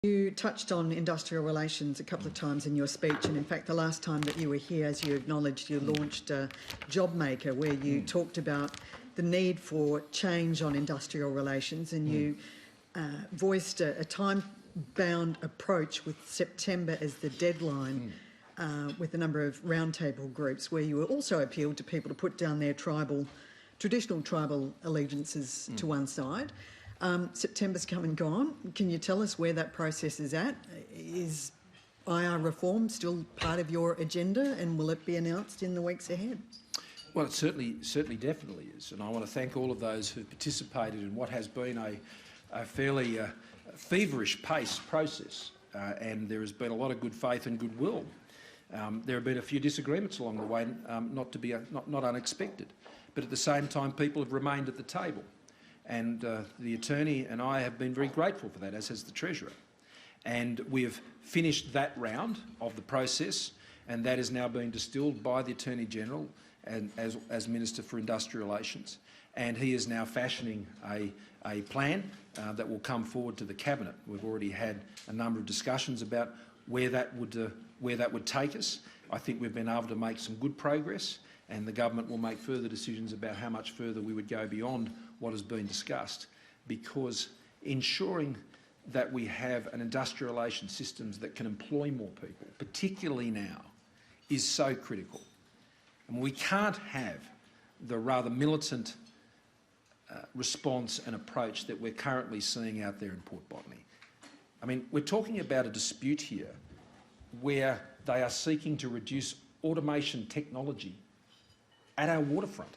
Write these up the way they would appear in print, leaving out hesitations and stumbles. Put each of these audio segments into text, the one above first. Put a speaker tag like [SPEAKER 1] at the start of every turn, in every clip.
[SPEAKER 1] You touched on industrial relations a couple of times in your speech, and in fact the last time that you were here, as you acknowledged, you launched Job Maker, where you talked about the need for change on industrial relations, and you voiced a time-bound approach with September as the deadline, with a number of roundtable groups, where you also appealed to people to put down their traditional tribal allegiances to one side. September's come and gone. Can you tell us where that process is at? Is IR reform still part of your agenda, and will it be announced in the weeks ahead?
[SPEAKER 2] Well, it certainly definitely is, and I want to thank all of those who participated in what has been a fairly feverish pace process, and there has been a lot of good faith and goodwill. There have been a few disagreements along the way, not unexpected, but at the same time people have remained at the table. And the attorney and I have been very grateful for that, as has the Treasurer. And we have finished that round of the process, and that is now being distilled by the Attorney-General and as Minister for Industrial Relations. And he is now fashioning a plan that will come forward to the Cabinet. We've already had a number of discussions about where that would take us. I think we've been able to make some good progress, and the government will make further decisions about how much further we would go beyond what has been discussed, because ensuring that we have an industrial relations systems that can employ more people, particularly now, is so critical. And we can't have the rather militant response and approach that we're currently seeing out there in Port Botany. I mean, we're talking about a dispute here where they are seeking to reduce automation technology at our waterfront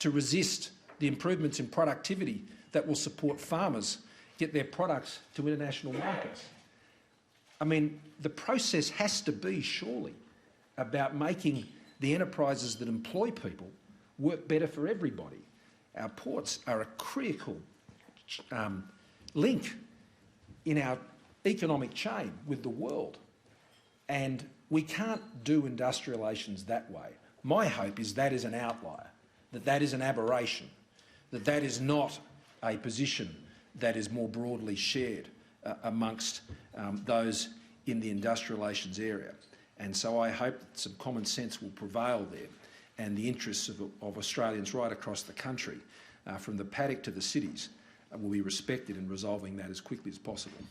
[SPEAKER 2] to resist the improvements in productivity that will support farmers get their products to international markets. I mean, the process has to be surely about making the enterprises that employ people work better for everybody. Our ports are a critical link in our economic chain with the world, and we can't do industrial relations that way. My hope is that is an outlier, that is an aberration, that is not a position that is more broadly shared amongst those in the industrial relations area. And so I hope that some common sense will prevail there, and the interests of Australians right across the country, from the paddock to the cities, will be respected in resolving that as quickly as possible.